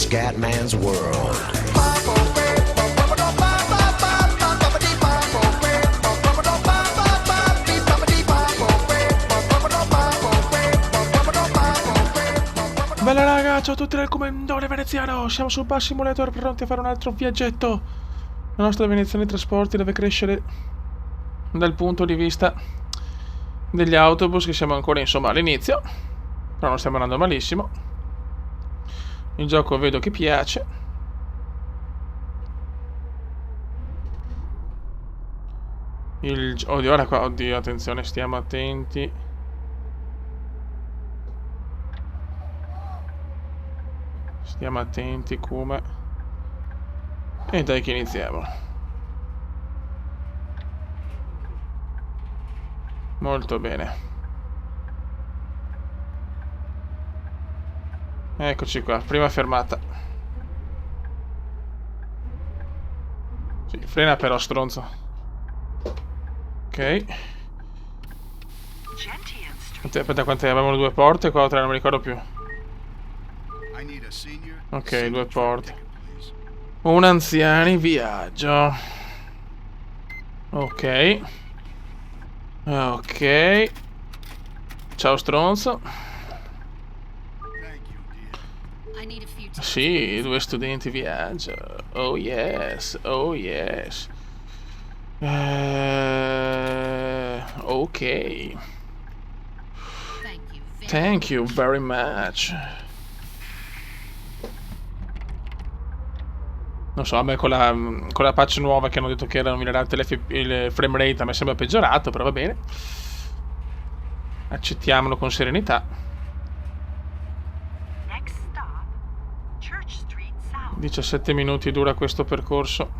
Scatman's World. Bella raga, ciao a tutti dal Commendone Veneziano. Siamo sul Bus Simulator pronti a fare un altro viaggetto. La nostra Veneziana dei trasporti deve crescere dal punto di vista degli autobus, che siamo ancora insomma all'inizio, però non stiamo andando malissimo. Il gioco vedo che piace. Oddio, ora qua, oddio, attenzione, stiamo attenti. Stiamo attenti come. E dai che iniziamo. Molto bene. Eccoci qua, prima fermata. Sì, frena però, stronzo. Ok. Aspetta, quante avevamo, due porte qua o tre, non mi ricordo più. Ok, due porte. Un anziani viaggio. Ok. Ok. Ciao stronzo. Sì, due studenti viaggio. Oh yes, oh yes. Ok. Thank you very much. Non so, a me con la patch nuova che hanno detto che erano migliorate il frame rate, a me sembra peggiorato, però va bene. Accettiamolo con serenità. 17 minuti dura questo percorso.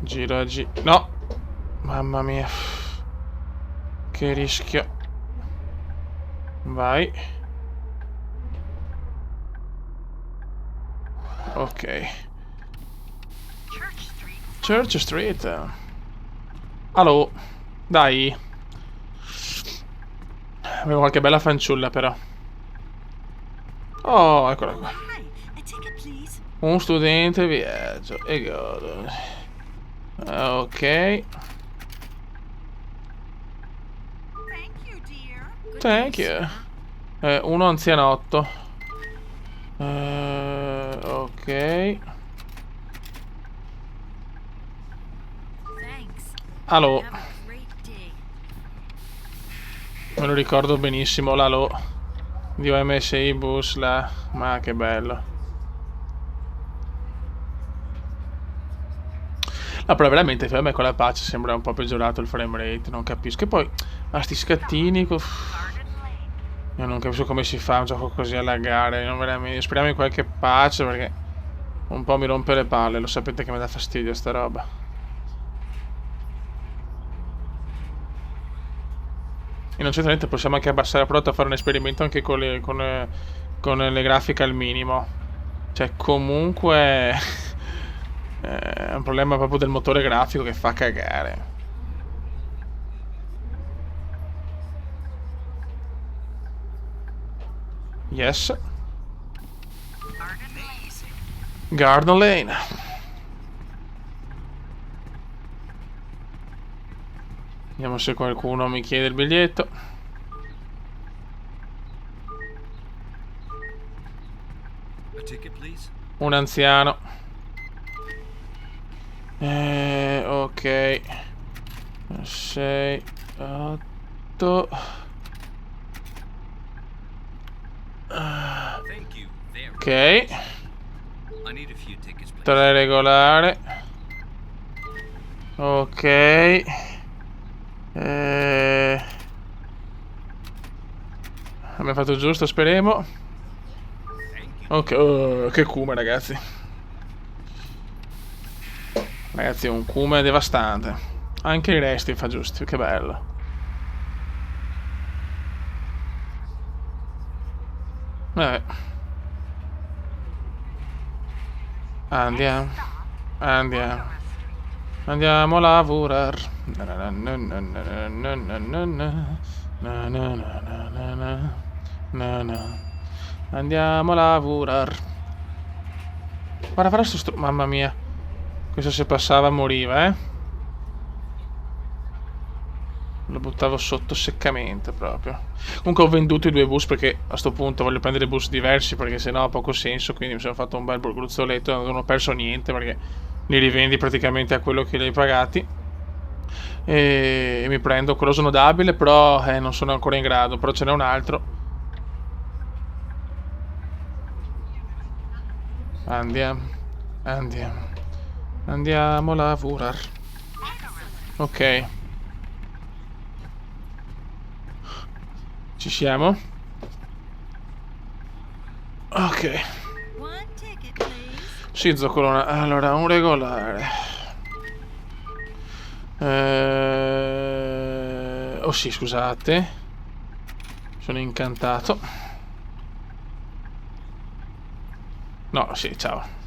Gira. No! Mamma mia. Che rischio. Vai. Ok. Church Street. Allo. Dai. Avevo qualche bella fanciulla però. Oh, eccola qua. Un studente viaggio. E godo. Ok. Thank you. Uno anzianotto. Ok. Allo. Me lo ricordo benissimo l'Allo di OMSI Bus là. Ma che bello. No, però veramente per me con la patch sembra un po' peggiorato il frame rate. Non capisco. E poi a sti scattini. Io non capisco come si fa un gioco così a laggare. Non veramente. Speriamo in qualche patch perché un po' mi rompe le palle. Lo sapete che mi dà fastidio sta roba. E non c'è niente, possiamo anche abbassare. Ho provato a fare un esperimento anche con le grafiche al minimo. Cioè comunque è un problema proprio del motore grafico che fa cagare. Yes. Garden Lane. Vediamo se qualcuno mi chiede il biglietto. Un anziano. Ok. 6, 8. Ok. 3 regolare. Ok. Abbiamo fatto giusto, speriamo. Ok, che cume, ragazzi. Ragazzi, è un cume devastante. Anche i resti fa giusto, che bello. Vabbè. Andiamo. Andiamo. Andiamo a lavorare. Andiamo a lavorare. Guarda sto mamma mia. Questo se passava moriva, eh. Lo buttavo sotto seccamente proprio. Comunque ho venduto i 2 bus perché a sto punto voglio prendere bus diversi perché sennò ha poco senso. Quindi mi sono fatto un bel gruzzoletto e non ho perso niente perché li rivendi praticamente a quello che li hai pagati. E mi prendo quello snodabile, però non sono ancora in grado. Però ce n'è un altro. Andiamo a lavorare. Ok. Ci siamo? Ok. Sì, zoccolona. Allora, un regolare. Oh sì, scusate. Sono incantato. No, sì, ciao.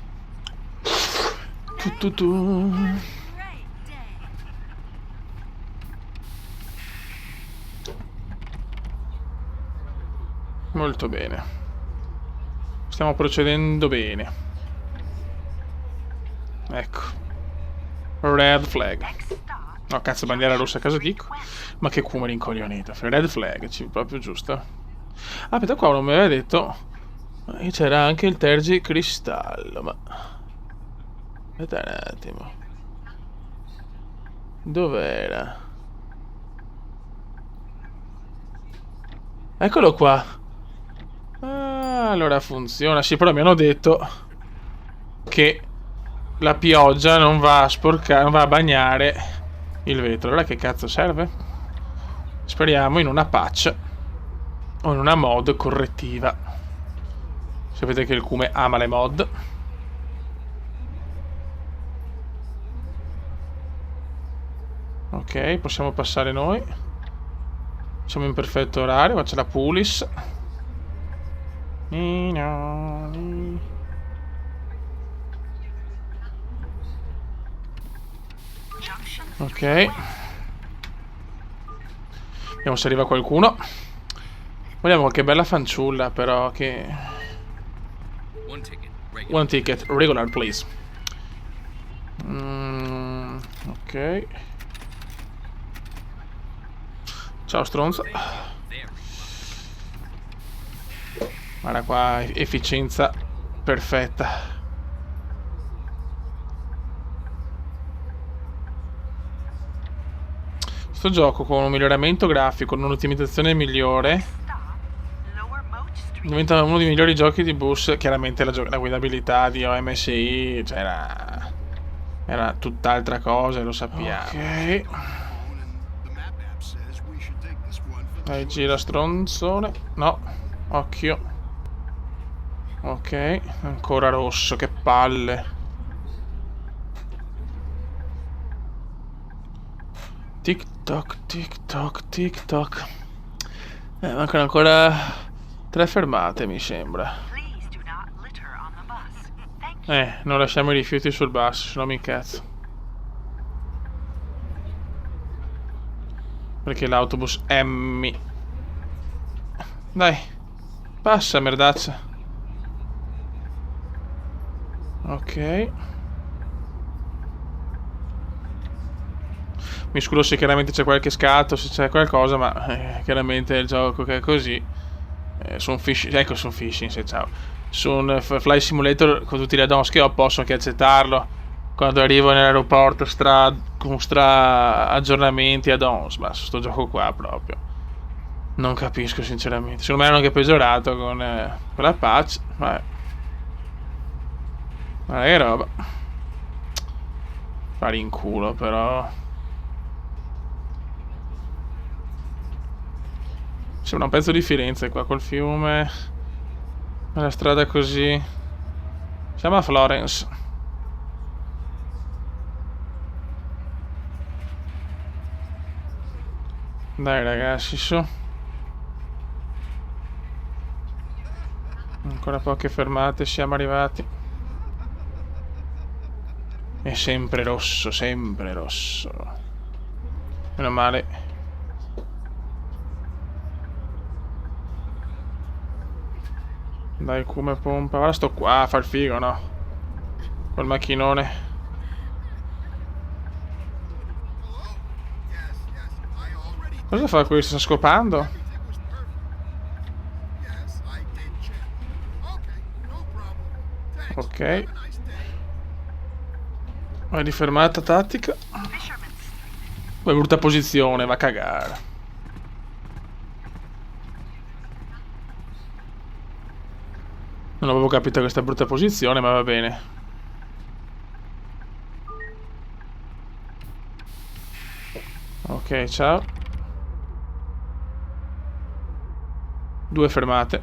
Molto bene. Stiamo procedendo bene. Ecco. Red flag. No, cazzo, bandiera rossa a casa dico. Ma che cume rincoglionita. Red flag, proprio giusto. Ah, aspetta, qua non mi aveva detto. C'era anche il tergicristallo, ma... Aspetta un attimo. Dov'era? Eccolo qua. Ah, allora funziona. Sì, però mi hanno detto che la pioggia non va a sporcare, non va a bagnare il vetro. Allora che cazzo serve? Speriamo in una patch o in una mod correttiva. Sapete che il Cume ama le mod. Ok, possiamo passare noi. Siamo in perfetto orario, qua c'è la Pulis. Ok. Vediamo se arriva qualcuno. Vogliamo qualche bella fanciulla, però, che... One ticket, regular, please. Ok. Ciao, stronzo. Guarda qua, efficienza perfetta. Sto gioco con un miglioramento grafico, con un'ottimizzazione migliore, diventa uno dei migliori giochi di bus. Chiaramente la guidabilità di OMSI, cioè era tutt'altra cosa, lo sappiamo. Ok. Dai, gira, stronzone. No, occhio. Ok, ancora rosso, che palle. Tic toc, tic toc, tic toc. Mancano ancora 3 fermate, mi sembra. Non lasciamo i rifiuti sul bus, se no mi incazzo. Perché l'autobus è Dai, passa, merdaccia. Ok. Mi scuso se chiaramente c'è qualche scatto, se c'è qualcosa, ma chiaramente il gioco che è così. Su un fishing, ecco, su un fishing, se ciao. Su un fly simulator con tutti gli add-ons che ho posso anche accettarlo. Quando arrivo nell'aeroporto con aggiornamenti add-ons, ma su sto gioco qua proprio non capisco sinceramente. Secondo me hanno anche peggiorato con la patch. Ma che roba. Fare in culo però. Sembra un pezzo di Firenze qua col fiume. La strada così. Siamo a Florence. Dai ragazzi, su. Ancora poche fermate, siamo arrivati. È sempre rosso, sempre rosso. Meno male. Dai, come pompa. Ora sto qua a far figo, no? Col macchinone. Cosa fa questo? Sta scopando? Ok. Vai di fermata tattica. Poi brutta posizione, va a cagare. Non avevo capito questa brutta posizione, ma va bene. Ok, ciao. 2 fermate.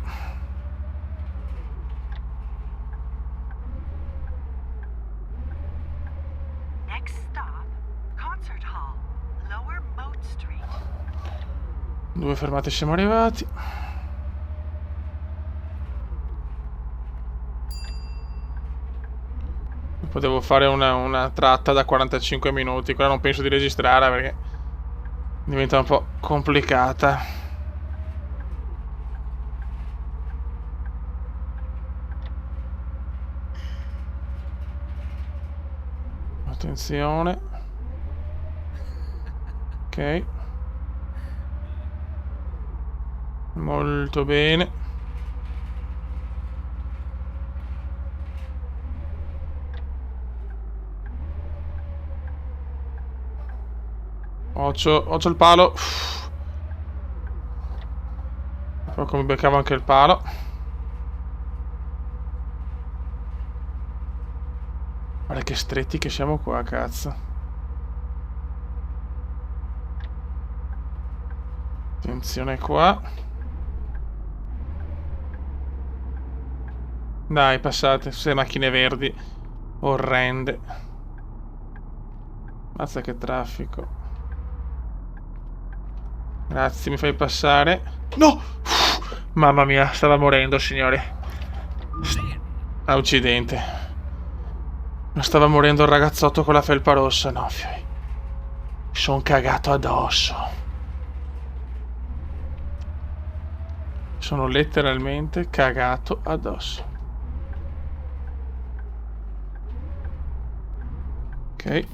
Next stop, Concert Hall, Lower Moat Street. 2 fermate, siamo arrivati. Potevo fare una tratta da 45 minuti. Quella non penso di registrare perché diventa un po' complicata. Attenzione. Ok. Molto bene. Occhio il palo. Poi come beccavo anche il palo. Guarda che stretti che siamo qua, cazzo. Attenzione qua. Dai, passate. Queste macchine verdi orrende. Mazza che traffico. Grazie, mi fai passare. No! Mamma mia, stava morendo, signore. Accidente. Stava morendo il ragazzotto con la felpa rossa. No, fioi. Sono cagato addosso. Sono letteralmente cagato addosso. Ok.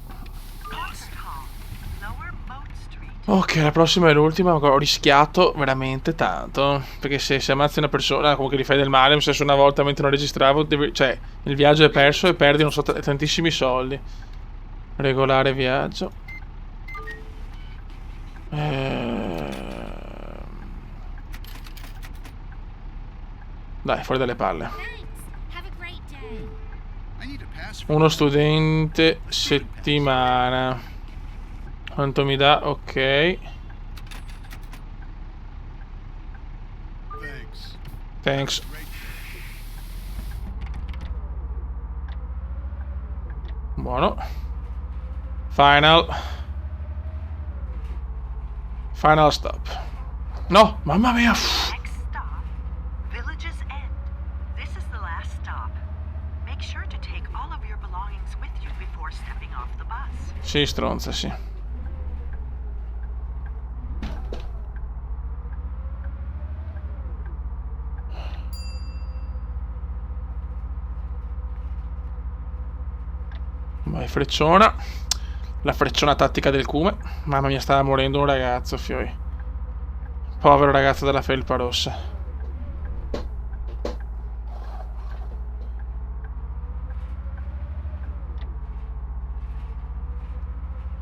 Ok, la prossima è l'ultima. Ho rischiato veramente tanto. Perché se ammazzi una persona, comunque gli fai del male. Mi stesso una volta mentre non registravo, cioè il viaggio è perso e perdi non so tantissimi soldi. Regolare viaggio. Dai, fuori dalle palle. Uno studente settimana. Quanto mi dà? Ok. Thanks. Buono. Final stop. No, mamma mia. Sì, stronza, sì. Vai, frecciona. La frecciona tattica del cume. Mamma mia, stava morendo un ragazzo, fioi. Povero ragazzo della felpa rossa.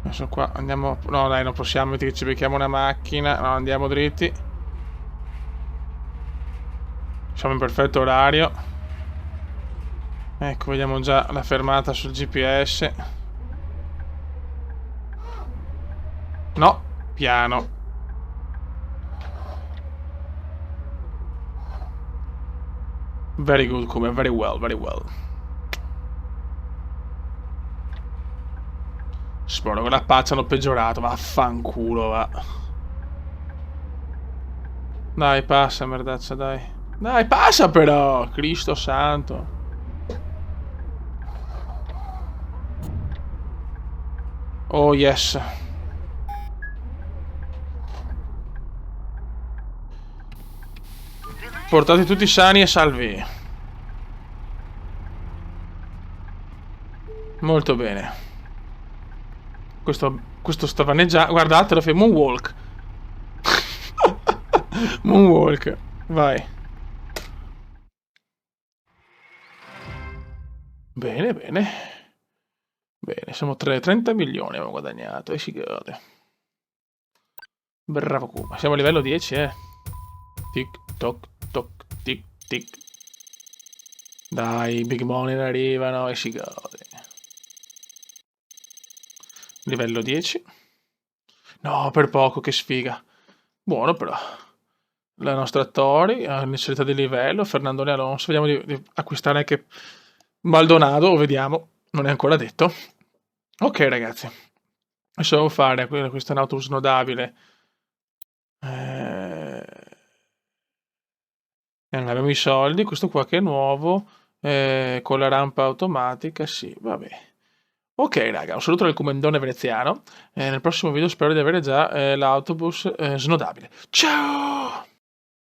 Adesso qua andiamo. No, dai, non possiamo, metti che ci becchiamo una macchina. No, andiamo dritti. Siamo in perfetto orario. Ecco, vediamo già la fermata sul GPS. No, piano. Very good, come, very well, very well. Spero che la paccia hanno peggiorato, vaffanculo, va. Dai, passa, merdaccia, dai. Dai, passa però, Cristo santo. Oh yes. Portate tutti sani e salvi. Molto bene. Questo sta vaneggiando. Guardatelo, fa moonwalk. Moonwalk. Vai. Bene, bene. Bene, siamo 30 milioni abbiamo guadagnato e si gode. Bravo Kuma. Siamo a livello 10, eh. Tic toc toc tic tic. Dai, i big money arrivano e si gode. Livello 10. No, per poco, che sfiga. Buono però. La nostra Tori ha un'insalita di livello. Fernandone Alonso. Vediamo di acquistare anche Maldonado. Vediamo. Non è ancora detto. Ok ragazzi. Adesso devo fare. Questa è un'auto snodabile. Non abbiamo i soldi. Questo qua che è nuovo. Con la rampa automatica. Sì, vabbè. Ok raga, un saluto dal comandone veneziano. Nel prossimo video spero di avere già l'autobus snodabile. Ciao!